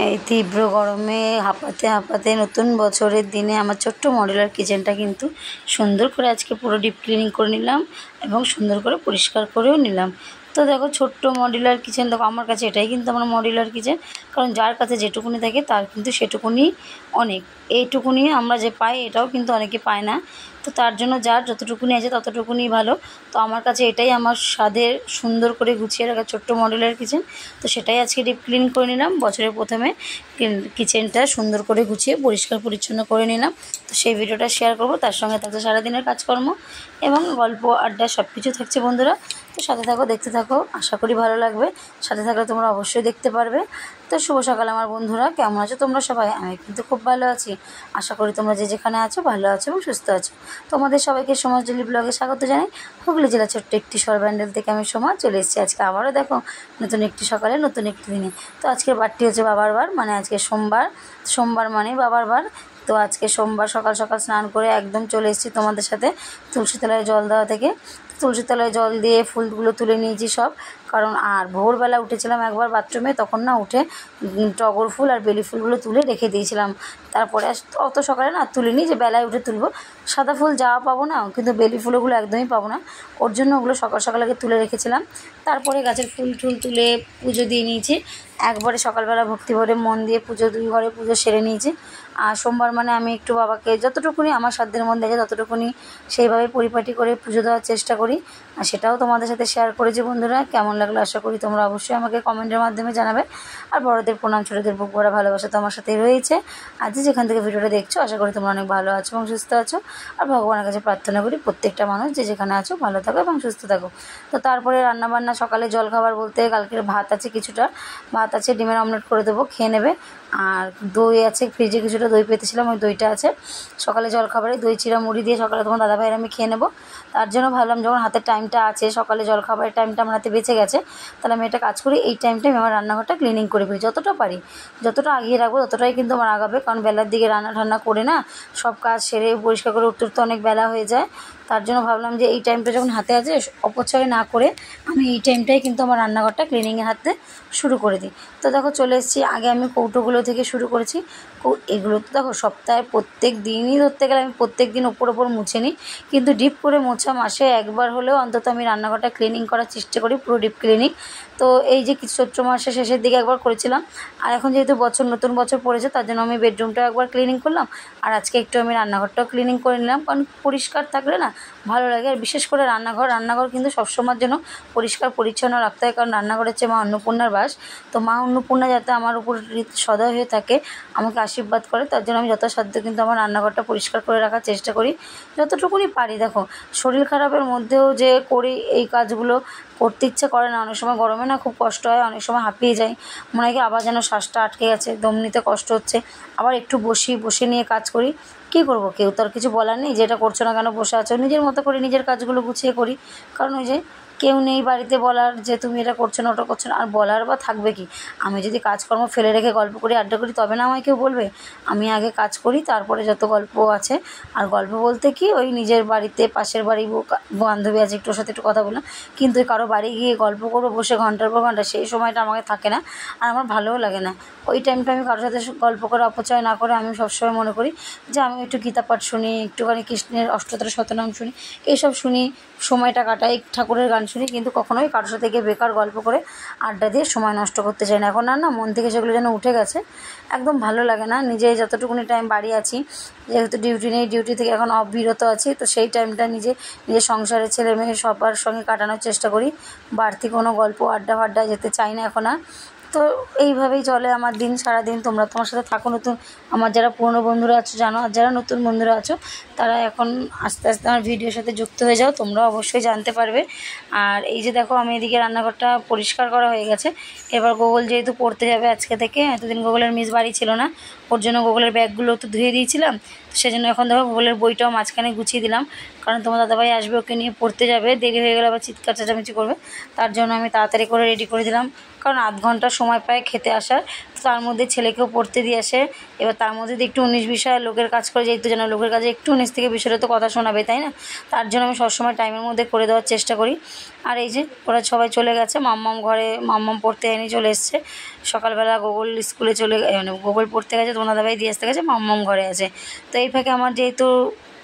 এই তীব্র গরমে হাঁপাতে হাঁপাতে নতুন বছরের দিনে আমার ছোট্ট মডুলার কিচেনটা কিন্তু সুন্দর করে আজকে পুরো ডিপ ক্লিনিং করে নিলাম এবং সুন্দর করে পরিষ্কার করেও নিলাম। তো দেখো ছোট্ট মডুলার কিচেন, দেখো আমার কাছে এটাই কিন্তু আমার মডুলার কিচেন, কারণ যার কাছে যেটুকুনি থাকে তার কিন্তু সেটুকুনি অনেক। এইটুকুনি আমরা যে পাই এটাও কিন্তু অনেকে পায় না, তো তার জন্য যার যতটুকুনি আছে ততটুকুনি ভালো। তো আমার কাছে এটাই আমার স্বাদের সুন্দর করে গুছিয়ে রাখা ছোট্ট মডুলার কিচেন। তো সেটাই আজকে ডিপ ক্লিন করে নিলাম। বছরের প্রথমে কিচেনটা সুন্দর করে গুছিয়ে পরিষ্কার পরিচ্ছন্ন করে নিলাম। তো সেই ভিডিওটা শেয়ার করব, তার সঙ্গে থাকছে সারাদিনের কাজকর্ম এবং গল্প আড্ডা সব কিছু থাকছে বন্ধুরা। তো সাথে থাকো, দেখতে থাকো, আশা করি ভালো লাগবে। সাথে থাকলে তোমরা অবশ্যই দেখতে পারবে। তো শুভ সকাল আমার বন্ধুরা, কেমন আছো তোমরা সবাই? আমি কিন্তু খুব ভালো আছি। আশা করি তোমরা যে যেখানে আছো ভালো আছো এবং সুস্থ আছো। তোমাদের সবাইকে সমাজ ডেলি ব্লগে স্বাগত জানাই। হুগলি জেলা ছোট্ট একটি সরব্যান্ডেল থেকে আমি সমাজ চলে এসেছি আজকে আবারও দেখো নতুন একটি সকালে নতুন একটি দিনে। তো আজকের বারটি হচ্ছে বাবার বার, মানে আজকে সোমবার মানে বাবার বার। তো আজকে সোমবার সকাল সকাল স্নান করে একদম চলে এসেছি তোমাদের সাথে তুলসী তলায় জল দেওয়া থেকে। তুলসী তলায় জল দিয়ে ফুলগুলো তুলে নিয়েছি সব, কারণ আর ভোরবেলা উঠেছিলাম একবার বাথরুমে, তখন না উঠে টগর ফুল আর বেলি ফুলগুলো তুলে রেখে দিয়েছিলাম। তারপরে অত সকালে না তুলিনি, যে বেলায় উঠে তুলবো। সাদা ফুল যাওয়া পাবো না, কিন্তু বেলি ফুলগুলো একদমই পাবো না, ওর জন্য ওগুলো সকাল সকাল আগে তুলে রেখেছিলাম। তারপরে গাছের ফুল টুল তুলে পুজো দিয়ে নিয়েছি একবারে সকালবেলা ভক্তি ভরে মন দিয়ে পুজো, 2 ঘরে পুজো সেরে নিয়েছি। আর সোমবার মানে আমি একটু বাবাকে যতটুকুনি আমার সাধ্যের মধ্যে আছে ততটুকুনি সেইভাবে পরিপাটি করে পুজো দেওয়ার চেষ্টা করি। আর সেটাও তোমাদের সাথে শেয়ার করেছি বন্ধুরা। কেমন লাগলো আশা করি তোমরা অবশ্যই আমাকে কমেন্টের মাধ্যমে জানাবে। আর বড়দের প্রণাম, ছোটোদের বুক ভরা ভালোবাসা তো আমার সাথেই রয়েছে। আজ যেখান থেকে ভিডিওটা দেখছো আশা করি তোমরা অনেক ভালো আছো এবং সুস্থ আছো। আর ভগবানের কাছে প্রার্থনা করি প্রত্যেকটা মানুষ যে যেখানে আছো ভালো থাকো এবং সুস্থ থাকো। তো তারপরে রান্নাবান্না, সকালে জলখাবার বলতে কালকের ভাত আছে, কিছুটা ভাত আছে, ডিমের অমলেট করে দেবো, খেয়ে নেবে। আর দই আছে ফ্রিজে, কিছুটা দই পেতেছিলাম, ওই দইটা আছে। সকালে জলখাবারে দই চিরা মুড়ি দিয়ে সকালে তোমার দাদাভাইয়ের আমি খেয়ে নেবো। তার জন্য ভাবলাম যখন হাতের টাইমটা আছে, সকালে জলখাবারের টাইমটা আমার হাতে বেঁচে গেছে, তাহলে আমি একটা কাজ করি, এই টাইমটা আমি আমার রান্নাঘরটা ক্লিনিং করে ফেলি। যতটা পারি, যতটা আগিয়ে রাখবো ততটাই কিন্তু আমার আগাবে, কারণ বেলার দিকে রান্না ঠান্না করে না সব কাজ সেরে পরিষ্কার করে উঠতে উঠতে অনেক বেলা হয়ে যায়। তার জন্য ভাবলাম যে এই টাইমটা যখন হাতে আছে অপচয় না করে আমি এই টাইমটাই কিন্তু আমার রান্নাঘরটা ক্লিনিংয়ের হাতে শুরু করে দিই। তো দেখো চলে এসেছি, আগে আমি কৌটোগুলো থেকে শুরু করেছি। এগুলো তো দেখো সপ্তাহে প্রত্যেক দিনই ধরতে গেলে আমি প্রত্যেক দিন ওপর মুছে নিই, কিন্তু ডিপ করে মোছা মাসে একবার হলেও অন্তত আমি রান্নাঘরটা ক্লিনিং করার চেষ্টা করি, পুরো ডিপ ক্লিনিং। তো এই যে কিছু চৈত্র মাসের শেষের দিকে একবার করেছিলাম, আর এখন যেহেতু নতুন বছর পড়েছে তার জন্য আমি বেডরুমটাও একবার ক্লিনিং করলাম, আর আজকে একটু আমি রান্নাঘরটাও ক্লিনিং করে নিলাম, কারণ পরিষ্কার থাকলে না ভালো লাগে। আর বিশেষ করে রান্নাঘর কিন্তু সবসময়ের জন্য পরিষ্কার পরিচ্ছন্ন রাখতে হয়, কারণ রান্নাঘর হচ্ছে মা অন্নপূর্ণার বাস। তো মা অন্নপূর্ণা যাতে আমার উপর সদয় হয়ে থাকে, আমাকে আশীর্বাদ করে, তার জন্য আমি যথাসাধ্য কিন্তু আমার রান্নাঘরটা পরিষ্কার করে রাখার চেষ্টা করি যতটুকুনি পারি। দেখো শরীর খারাপের মধ্যেও যে করি এই কাজগুলো, করতে ইচ্ছে করে না। অনেক সময় গরমে না খুব কষ্ট হয়, অনেক সময় হাঁপিয়ে যাই, মনে হয় কি আবার যেন শ্বাসটা আটকে গেছে, দম নিতে কষ্ট হচ্ছে। আবার একটু বসে নিয়ে কাজ করি, কী করবো, কেউ তো আর কিছু বলার নেই যে এটা করছো না কেন, বসে আছো। নিজের মতো করে নিজের কাজগুলো গুছিয়ে করি, কারণ ওই যে কেউ নেই বাড়িতে বলার যে তুমি এটা করছো না ওটা করছো না। আর বলার বা থাকবে কি, আমি যদি কাজকর্ম ফেলে রেখে গল্প করি আড্ডা করি তবে না আমায় কেউ বলবে। আমি আগে কাজ করি, তারপরে যত গল্প আছে। আর গল্প বলতে কি, ওই নিজের বাড়িতে পাশের বাড়ি বান্ধবী আছে একটু ওর সাথে একটু কথা বললাম, কিন্তু কারো বাড়ি গিয়ে গল্প করবো বসে ঘন্টার পর ঘন্টা, সেই সময়টা আমাকে থাকে না, আর আমার ভালোও লাগে না। ওই টাইমটা আমি কারোর সাথে গল্প করে অপচয় না করে আমি সবসময় মনে করি যে আমি একটু গীতা পাঠ শুনি, একটুখানি কৃষ্ণের অষ্টোত্তর শতনাম শুনি, এইসব শুনি, সময়টা কাটাই, ঠাকুরের গান শুনি, কিন্তু কখনোই কারোর সাথে গিয়ে বেকার গল্প করে আড্ডা দিয়ে সময় নষ্ট করতে চাই না। এখন আর না মন থেকে সেগুলো যেন উঠে গেছে, একদম ভালো লাগে না। নিজে যতটুকুনি টাইম বাড়ি আছি, যেহেতু ডিউটি নেই, ডিউটি থেকে এখন বিরত আছি, তো সেই টাইমটা নিজের সংসারের ছেলে মেয়ে সবার সঙ্গে কাটানোর চেষ্টা করি। বাড়তি কোনো গল্প আড্ডা ফাড্ডা যেতে চাই না এখন আর। তো এইভাবেই চলে আমার দিন, সারাদিন। তোমরা তোমার সাথে থাকো, নতুন আমার যারা পুরনো বন্ধুরা আছো জানো, আর যারা নতুন বন্ধুরা আছো তারা এখন আস্তে আস্তে আমার ভিডিওর সাথে যুক্ত হয়ে যাও, তোমরা অবশ্যই জানতে পারবে। আর এই যে দেখো আমি এদিকে রান্নাঘরটা পরিষ্কার করা হয়ে গেছে। এবার গোগল যেহেতু পড়তে যাবে আজকে থেকে, এতদিন গোগলের মিস বাড়ি ছিল না, ওর জন্য গোগলের ব্যাগগুলো তো ধুয়ে দিয়েছিলাম, সেজন্য এখন দেখো গোগলের বইটাও মাঝখানে গুছিয়ে দিলাম, কারণ তোমার দাদাভাই আসবে, ওকে নিয়ে পড়তে যাবে, দেরি হয়ে গেলে আবার চিৎকার চেঁচামেচি করবে। তার জন্য আমি তাড়াতাড়ি করে রেডি করে দিলাম, কারণ আধ ঘন্টা সময় পায় খেতে আসার, তো তার মধ্যে ছেলেকেও পড়তে দিয়ে আসে। এবার তার মধ্যে যদি একটু 19-20 লোকের কাজ করে, যেহেতু যেন লোকের কাছে একটু 19 থেকে 20 তো কথা শোনাবে, তাই না? তার জন্য আমি সবসময় টাইমের মধ্যে করে দেওয়ার চেষ্টা করি। আর এই যে ওরা সবাই চলে গেছে, মাম্মাম ঘরে, মাম্মাম পড়তে এনে চলে এসছে। সকালবেলা গোগল স্কুলে মানে গোগল পড়তে গেছে, তোমার দাদাভাই দিয়ে আসতে গেছে, মাম্মাম ঘরে আছে। তো এই ফাঁকে আমার যেহেতু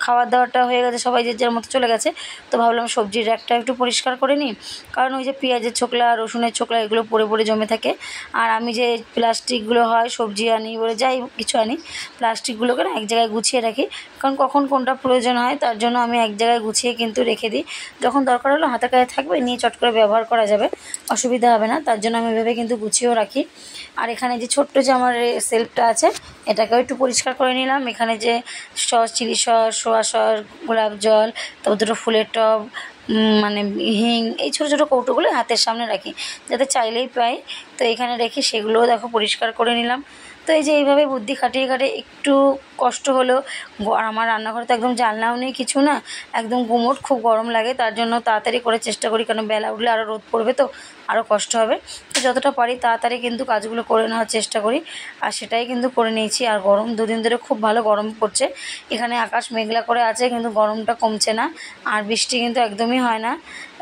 খাওয়ার দাওয়াটা হয়ে গেছে, সবাই যে যার মতো চলে গেছে, তো ভাবলাম সবজির র্যাকটা একটু পরিষ্কার করে নিই। কারণ ওই যে পেঁয়াজের ছোকলা, রসুনের ছোকলা, এগুলো পড়ে পড়ে জমে থাকে। আর আমি যে প্লাস্টিকগুলো হয় সবজি আনি বলে, যাই কিছু আনি, প্লাস্টিকগুলোকে না এক জায়গায় গুছিয়ে রাখি। কারণ কখন কোনটা প্রয়োজন হয় তার জন্য আমি এক জায়গায় গুছিয়ে কিন্তু রেখে দিই। যখন দরকার হলো হাতের কাছে থাকবে, নিয়ে চট করে ব্যবহার করা যাবে, অসুবিধা হবে না। তার জন্য আমি এভাবে কিন্তু গুছিয়েও রাখি। আর এখানে যে ছোট্ট যে আমার সেলফটা আছে, এটাকেও একটু পরিষ্কার করে নিলাম। এখানে যে sauce, chilli sauce, soya sauce, গোলাপ জল, তারপর দুটো ফুলের টব, মানে হিং, এই ছোটো ছোটো কৌটোগুলো হাতের সামনে রাখি যাতে চাইলেই পাই। তো এখানে রেখে সেগুলোও দেখো পরিষ্কার করে নিলাম। তো এই যে এইভাবে বুদ্ধি খাটিয়ে খাটিয়ে একটু কষ্ট হলেও, আর আমার রান্নাঘরে তো একদম জানলাও নেই, কিছু না, একদম গুমোট, খুব গরম লাগে। তার জন্য তাড়াতাড়ি করে চেষ্টা করি, কারণ বেলা উঠলে আরও রোদ পড়বে, তো আরও কষ্ট হবে। তো যতটা পারি তাড়াতাড়ি কিন্তু কাজগুলো করে নেওয়ার চেষ্টা করি, আর সেটাই কিন্তু করে নিয়েছি। আর গরম দুদিন ধরে খুব ভালো গরম পড়ছে। এখানে আকাশ মেঘলা করে আছে, কিন্তু গরমটা কমছে না, আর বৃষ্টি কিন্তু একদমই হয় না।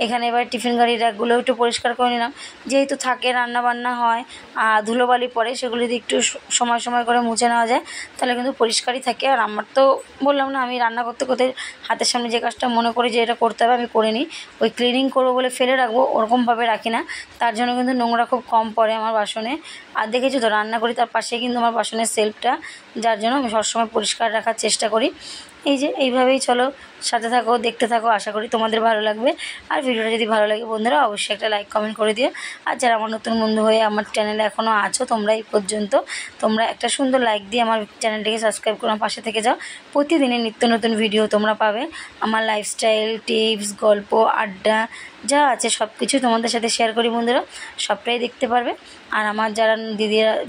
এখানে এবার টিফিন গাড়ির র্যাকগুলো একটু পরিষ্কার করে নিলাম, যেহেতু থাকে রান্না বান্না হয় আর ধুলোবালি পড়ে, সেগুলো যদি একটু সময় সময় করে মুছে নেওয়া যায় তাহলে কিন্তু পরিষ্কারই থাকে। আর আমার তো বললাম না, আমি রান্না করতে করতে হাতের সামনে যে কাজটা মনে করি যে এটা করতে হবে, আমি করে নিই। ওই ক্লিনিং করবো বলে ফেলে রাখবো ওরকমভাবে রাখি না, তার জন্য কিন্তু নোংরা খুব কম পড়ে আমার বাসনে। আর দেখেছি তো, রান্না করি তার পাশে কিন্তু আমার বাসনের সেলফটা, যার জন্য আমি সবসময় পরিষ্কার রাখার চেষ্টা করি। এই যে এইভাবেই চলো, সাথে থাকো, দেখতে থাকো, আশা করি তোমাদের ভালো লাগবে। আর ভিডিওটা যদি ভালো লাগে বন্ধুরা, অবশ্যই একটা লাইক কমেন্ট করে দিও। আর যারা আমার নতুন বন্ধু হয়ে আমার চ্যানেলে এখনও আছো তোমরা এই পর্যন্ত, তোমরা একটা সুন্দর লাইক দিয়ে আমার চ্যানেলটিকে সাবস্ক্রাইব করে আমার পাশে থেকে যাও। প্রতিদিনের নিত্য নতুন ভিডিও তোমরা পাবে, আমার লাইফস্টাইল, টিপস, গল্প, আড্ডা যা আছে সব কিছু তোমাদের সাথে শেয়ার করি বন্ধুরা, সবটাই দেখতে পারবে। আর আমার যারা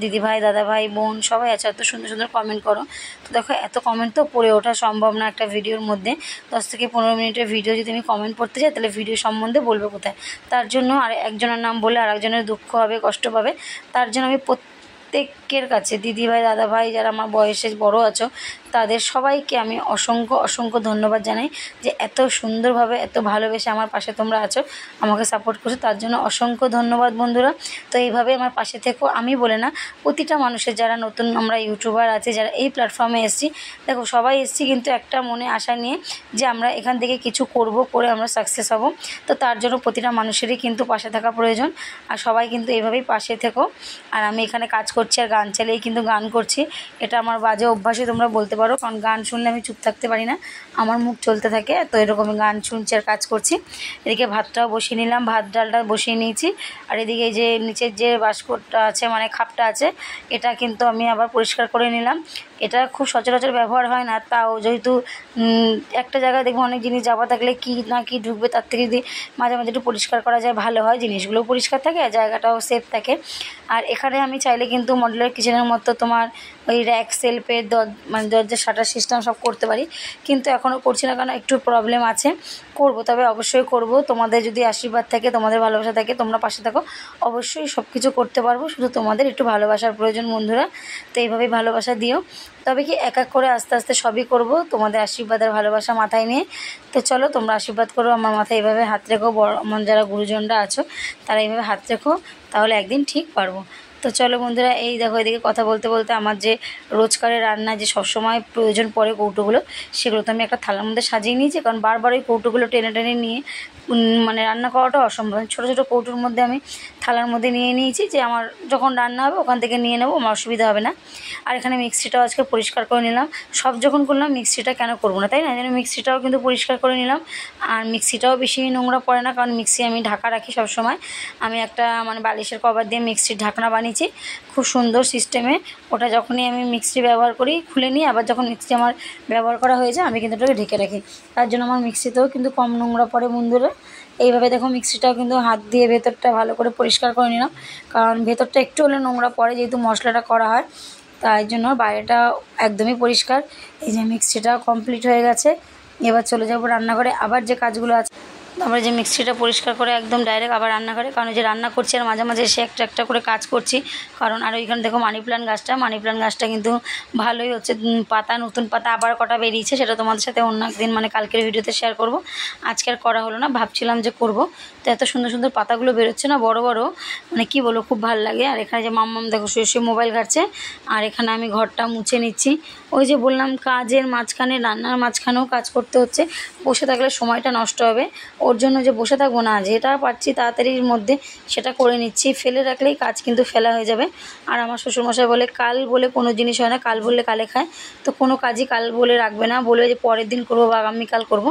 দিদিভাই, দাদাভাই, বোন সবাই আছে, এত সুন্দর সুন্দর কমেন্ট করো। তো দেখো, এত কমেন্ট তো পড়ে ওঠা সম্ভব না একটা ভিডিওর মধ্যে। 10 থেকে 15 মিনিটের ভিডিও যদি আমি কমেন্ট পড়তে যাই, তাহলে ভিডিও সম্বন্ধে বলবো কোথায়? তার জন্য আর একজনের নাম বলে আর একজনের দুঃখ হবে, কষ্ট পাবে। তার জন্য আমি প্রত্যেকের কাছে, দিদিভাই, দাদাভাই, যারা আমার বয়সে বড় আছো, তাদের সবাইকে আমি অসংখ্য অসংখ্য ধন্যবাদ জানাই যে এত সুন্দরভাবে, এত ভালোবেসে আমার পাশে তোমরা আছো, আমাকে সাপোর্ট করছো, তার জন্য অসংখ্য ধন্যবাদ বন্ধুরা। তো এইভাবে আমার পাশে থেকো। আমি বলে না, প্রতিটা মানুষের, যারা নতুন আমরা ইউটিউবার আছে, যারা এই প্ল্যাটফর্মে এসেছি, দেখো সবাই এসেছি কিন্তু একটা মনে আশা নিয়ে যে আমরা এখান থেকে কিছু করব, করে আমরা সাকসেস হব। তো তার জন্য প্রতিটা মানুষেরই কিন্তু পাশে থাকা প্রয়োজন, আর সবাই কিন্তু এইভাবেই পাশে থেকো। আর আমি এখানে কাজ করছি আর গান চালিয়েই কিন্তু গান করছি, এটা আমার বাজে অভ্যাসই তোমরা বলতে পারো, কারণ গান শুনলে আমি চুপ থাকতে পারি না, আমার মুখ চলতে থাকে। তো এরকমই গান শুনছি আর কাজ করছি। এদিকে ভাতটাও বসিয়ে নিলাম, ভাত ডালটা বসিয়ে নিয়েছি। আর এদিকে যে নিচের যে বাস্কটটা আছে, মানে খাপটা আছে, এটা কিন্তু আমি আবার পরিষ্কার করে নিলাম। এটা খুব সচরাচর ব্যবহার হয় না, তাও যেহেতু একটা জায়গায় দেখবো অনেক জিনিস যাওয়া থাকলে কি না কি ঢুকবে, তার থেকে যদি মাঝে মাঝে একটু পরিষ্কার করা যায় ভালো হয়, জিনিসগুলোও পরিষ্কার থাকে আর জায়গাটাও সেফ থাকে। আর এখানে আমি চাইলে কিন্তু মডেলার কিচেনের মতো তোমার ওই র্যাক, সেলফের মানে দরজার শাটার সিস্টেম সব করতে পারি, কিন্তু এখনও করছি না, কারণ একটু প্রবলেম আছে। করব, তবে অবশ্যই করব, তোমাদের যদি আশীর্বাদ থাকে, তোমাদের ভালোবাসা থাকে, তোমরা পাশে থাকো, অবশ্যই সব কিছু করতে পারবো। শুধু তোমাদের একটু ভালোবাসার প্রয়োজন বন্ধুরা। তো এইভাবেই ভালোবাসা দিও, তবে কি এক এক করে আস্তে আস্তে সবই করব তোমাদের আশীর্বাদের ভালোবাসা মাথায় নিয়ে। তো চলো, তোমরা আশীর্বাদ করো, আমার মাথায় এইভাবে হাত রেখো, বড় আমার যারা গুরুজনরা আছো তারা এইভাবে হাত রেখো, তাহলে একদিন ঠিক পারবো। তো চলো বন্ধুরা, এই দেখো এদিকে কথা বলতে বলতে আমার যে রোজকারের রান্না যে সবসময় প্রয়োজন পড়ে কৌটোগুলো, সেগুলো তো আমি একটা থালার মধ্যে সাজিয়ে নিয়েছি, কারণ বারবার ওই কৌটোগুলো টেনে টেনে নিয়ে মানে রান্না করাটা অসম্ভব। ছোটো ছোটো কৌটোর মধ্যে আমি থালার মধ্যে নিয়ে নিয়েছি, যে আমার যখন রান্না হবে ওখান থেকে নিয়ে নেবো, আমার অসুবিধা হবে না। আর এখানে মিক্সিটাও আজকে পরিষ্কার করে নিলাম। সব যখন করলাম মিক্সিটা কেন করবো না, তাই না? যেন মিক্সিটাও কিন্তু পরিষ্কার করে নিলাম। আর মিক্সিটাও বেশি নোংরা পড়ে না, কারণ মিক্সি আমি ঢাকা রাখি সবসময়। আমি একটা মানে বালিশের কভার দিয়ে মিক্সির ঢাকনা বানিয়েছি, খুব সুন্দর সিস্টেমে। ওটা যখনই আমি মিক্সি ব্যবহার করি খুলে নিই, আবার যখন মিক্সি আমার ব্যবহার করা হয়ে যায় আমি কিন্তু ওটাকে ঢেকে রাখি। তার জন্য আমার মিক্সিতেও কিন্তু কম নোংরা পড়ে বন্ধুরা। এইভাবে দেখো মিক্সিটাও কিন্তু হাত দিয়ে ভেতরটা ভালো করে পরিষ্কার করে নিলাম, কারণ ভেতরটা একটু হলে নোংরা পড়ে, যেহেতু মশলাটা করা হয়, তাই জন্য বাইরেটা একদমই পরিষ্কার। এই যে মিক্সিটাও কমপ্লিট হয়ে গেছে, এবার চলে যাবো রান্নাঘরে। আবার যে কাজগুলো আছে তারপরে যে মিক্সিটা পরিষ্কার করে একদম ডাইরেক্ট আবার রান্নাঘরে, কারণ যে রান্না করছি আর মাঝে মাঝে এসে একটা একটা করে কাজ করছি। কারণ আর ওইখানে দেখো মানি প্ল্যান্ট গাছটা কিন্তু ভালোই হচ্ছে, পাতা নতুন পাতা আবার কটা বেরিয়েছে, সেটা তোমাদের সাথে অন্য একদিন মানে কালকের ভিডিওতে শেয়ার করব। আজকে আর করা হলো না, ভাবছিলাম যে করব। তো এত সুন্দর সুন্দর পাতাগুলো বেরোচ্ছে না বড় বড়, মানে কি বলবো খুব ভালো লাগে। আর এখানে যে মাম্মাম দেখো শুয়ে শুয়ে মোবাইল ঘাটছে, আর এখানে আমি ঘরটা মুছে নিচ্ছি। ওই যে বললাম কাজের মাঝখানে, রান্নার মাঝখানেও কাজ করতে হচ্ছে, বসে থাকলে সময়টা নষ্ট হবে। ওর জন্য যে বসে থাকবো না, যেটা পারছি তাড়াতাড়ির মধ্যে সেটা করে নিচ্ছি। ফেলে রাখলেই কাজ কিন্তু ফেলা হয়ে যাবে। আর আমার শ্বশুরমশাই বলে কাল বলে কোনো জিনিস হয় না, কাল বললে কালে খায়। তো কোনো কাজই কাল বলে রাখবে না, বলবে যে পরের দিন করবো বা আগামীকাল করবো,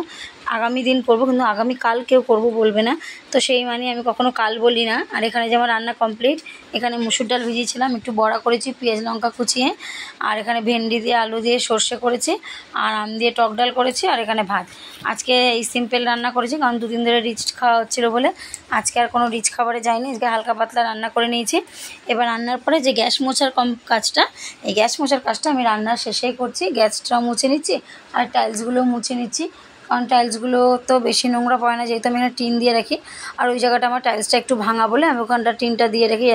আগামী দিন করবো, কিন্তু আগামীকাল কেউ করবো বলবে না। তো সেই মানে আমি কখনো কাল বলি না। আর এখানে যেমন রান্না কমপ্লিট, এখানে মুসুর ডাল ভিজিয়েছিলাম, একটু বড়া করেছি পেঁয়াজ লঙ্কা কুচিয়ে, আর এখানে ভেন্ডি দিয়ে আলু দিয়ে সর্ষে করেছি, আর আম দিয়ে টক ডাল করেছি, আর এখানে ভাত। আজকে এই সিম্পল রান্না করেছি, কারণ দুদিন ধরে রিচ খাওয়া হচ্ছিলো বলে। আজকে আর কোনো রিচ খাবারে যায়নি, আজকে হালকা পাতলা রান্না করে নিয়েছি। এবার রান্নার পরে যে গ্যাস মোছার কাজটা, এই গ্যাস মোছার কাজটা আমি রান্নার শেষেই করছি। গ্যাসটা মুছে নিচ্ছি আর টাইলসগুলো মুছে নিচ্ছি, কারণ টাইলসগুলো তো বেশি নোংরা পড়ে না, যেহেতু আমি এখানে টিন দিয়ে রাখি। আর ওই জায়গাটা আমার টাইলসটা একটু ভাঙা বলে আমি ওখানটা টিনটা দিয়ে রাখি,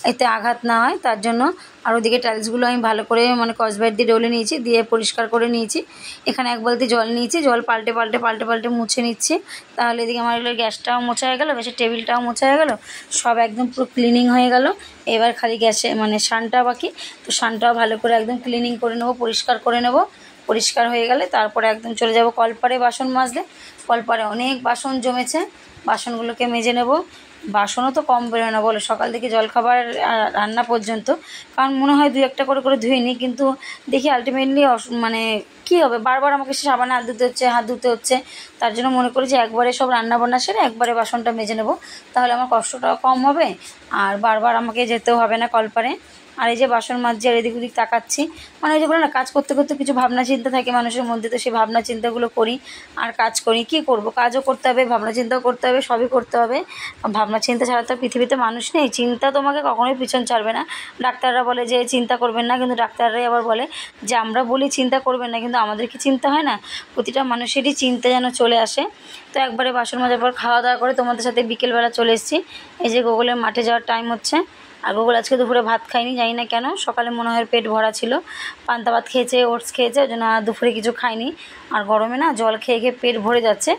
এতে আঘাত না হয় তার জন্য। আর ওইদিকে টাইলসগুলো আমি ভালো করে মানে স্কচব্রাইট দিয়ে ডলে নিয়েছি, দিয়ে পরিষ্কার করে নিয়েছি। এখানে এক বালতি জল নিয়েছি, জল পাল্টে পাল্টে মুছে নিচ্ছি। তাহলে এদিকে আমার এগুলো গ্যাসটাও মোছা হয়ে গেলো, গ্যাসের টেবিলটাও মোছা হয়ে গেলো, সব একদম পুরো ক্লিনিং হয়ে গেল। এবার খালি গ্যাসে মানে সানটা বাকি, তো সানটাও ভালো করে একদম ক্লিনিং করে নেবো, পরিষ্কার করে নেবো। পরিষ্কার হয়ে গেলে তারপরে একদম চলে যাব কলপারে বাসন মাজতে। কলপারে অনেক বাসন জমেছে, বাসনগুলোকে মেজে নেব। বাসনও তো কম বেরোয় না বলো, সকাল থেকে জলখাবার রান্না পর্যন্ত। কারণ মনে হয় দুই একটা করে ধুয়ে নিই, কিন্তু দেখি আলটিমেটলি মানে কী হবে, বারবার আমাকে সাবানে হাত ধুতে হচ্ছে। তার জন্য মনে করি যে একবারে সব রান্নাবান্না সেরে একবারে বাসনটা মেজে নেব, তাহলে আমার কষ্টটাও কম হবে, আর বারবার আমাকে যেতেও হবে না কলপারে। আর এই যে বাসন মাজছি আর এদিক ওদিক তাকাচ্ছি, মানে ওই যে বলো না কাজ করতে করতে কিছু ভাবনা চিন্তা থাকে মানুষের মধ্যে, তো সেই ভাবনা চিন্তাগুলো করি আর কাজ করি। কী করব, কাজও করতে হবে, ভাবনা চিন্তাও করতে হবে, সবই করতে হবে। ভাবনা চিন্তা ছাড়া তো পৃথিবীতে মানুষ নেই। চিন্তা তোমাকে কখনোই পিছন ছাড়বে না। ডাক্তাররা বলে যে চিন্তা করবেন না, কিন্তু ডাক্তাররাই আবার বলে যে আমরা বলি চিন্তা করবেন না, কিন্তু আমাদের কি চিন্তা হয় না? প্রতিটা মানুষেরই চিন্তা যেন চলে আসে। তো একবারে বাসন মাজার পর খাওয়া দাওয়া করে তোমাদের সাথে বিকেলবেলা চলে এসেছি। এই যে গোগলের মাঠে যাওয়ার টাইম হচ্ছে। আর গোগল আজকে দুপুরে ভাত খাইনি, জানি না কেন, সকালে মনে হয় পেট ভরা ছিল, পান্তা ভাত খেয়েছে, ওটস খেয়েছে, ওই জন্য দুপুরে কিছু খাইনি। আর গরমে না জল খেয়ে খেয়ে পেট ভরে যাচ্ছে।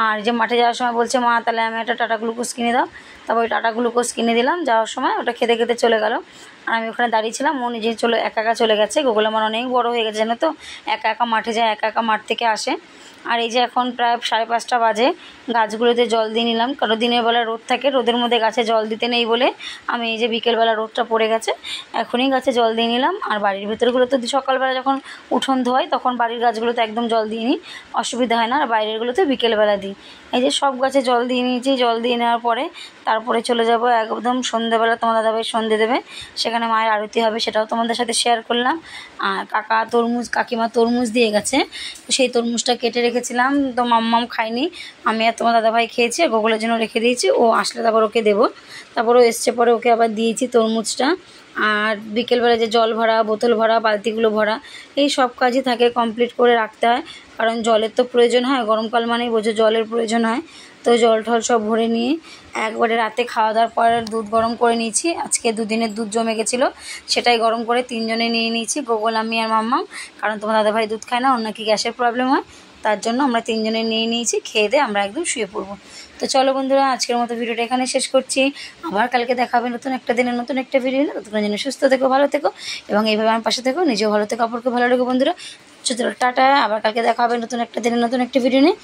আর যে মাঠে যাওয়ার সময় বলছে মা তাহলে আমি একটা টাটা গ্লুকোজ কিনে দাও, তারপর ওই টাটা গ্লুকোজ কিনে দিলাম যাওয়ার সময়, ওটা খেতে খেতে চলে গেল। আর আমি ওখানে দাঁড়িয়েছিলাম, ও নিজে একা একা চলে গেছে। গোগল আমার অনেক বড় হয়ে গেছে জানো তো, একা একা মাঠে যায়, একা একা মাঠ থেকে আসে। আর এই যে এখন প্রায় 5:30 বাজে, গাছগুলোতে জল দিয়ে নিলাম, কারণ দিনের বেলা রোদ থাকে, রোদের মধ্যে গাছে জল দিতে নেই বলে আমি এই যে বিকেলবেলা রোদটা পড়ে গেছে এখনই গাছে জল দিয়ে নিলাম। আর বাড়ির ভেতরগুলো তো সকালবেলা যখন উঠোন ধোয় তখন বাড়ির গাছগুলোতে একদম জল দিয়ে নিই, অসুবিধা হয় না। আর বাইরেরগুলোতে বিকেলবেলা দিই। এই যে সব গাছে জল দিয়ে নিয়েছি, জল দিয়ে নেওয়ার পরে তারপরে চলে যাব একদম সন্ধ্যেবেলা, তোমার দাদাভাই সন্ধ্যে দেবে, সেখানে মায়ের আরতি হবে, সেটাও তোমাদের সাথে শেয়ার করলাম। আর কাকিমা তরমুজ দিয়ে গেছে, তো সেই তরমুজটা কেটে রেখেছিলাম, তো মাম্মাম খাইনি, আমি আর তোমার দাদাভাই খেয়েছি, আর গোগলের জন্য রেখে দিয়েছি, ও আসলে তারপর ওকে দেবো। তারপর ও এসছে পরে ওকে আবার দিয়েছি তরমুজটা। আর বিকেলবেলা যে জল ভরা, বোতল ভরা, বালতিগুলো ভরা, এই সব কাজই থাকে, কমপ্লিট করে রাখতে হয়, কারণ জলের তো প্রয়োজন হয়, গরমকাল মানেই বোঝো জলের প্রয়োজন হয়। তো জল টল সব ভরে নিয়ে একবারে রাতে খাওয়া দাওয়ার পর দুধ গরম করে নিয়েছি। আজকে দুদিনের দুধ জমে গেছিলো, সেটাই গরম করে 3 জনে নিয়ে নিয়েছি, গোগল, আমি আর মাম্মাম। কারণ তোমার দাদাভাই দুধ খায় না, ওর নাকি গ্যাসের প্রবলেম হয়, তার জন্য আমরা 3 জনে নিয়ে নিয়েছি। খেয়ে দিয়ে আমরা একদম শুয়ে পড়বো। তো চলো বন্ধুরা, আজকের মতো ভিডিওটা এখানে শেষ করছি। আবার কালকে দেখা হবে নতুন একটা দিনের নতুন একটা ভিডিও। ততক্ষণ যেন সুস্থ থেকো, ভালো থেকো, এবং এইভাবে আমার পাশে থেকো, নিজেও ভালো থেকো, অপরকে ভালো রেখো বন্ধুরা। চলো টাটা, আবার কালকে দেখা হবে নতুন একটা দিনের নতুন একটা ভিডিও নিয়ে।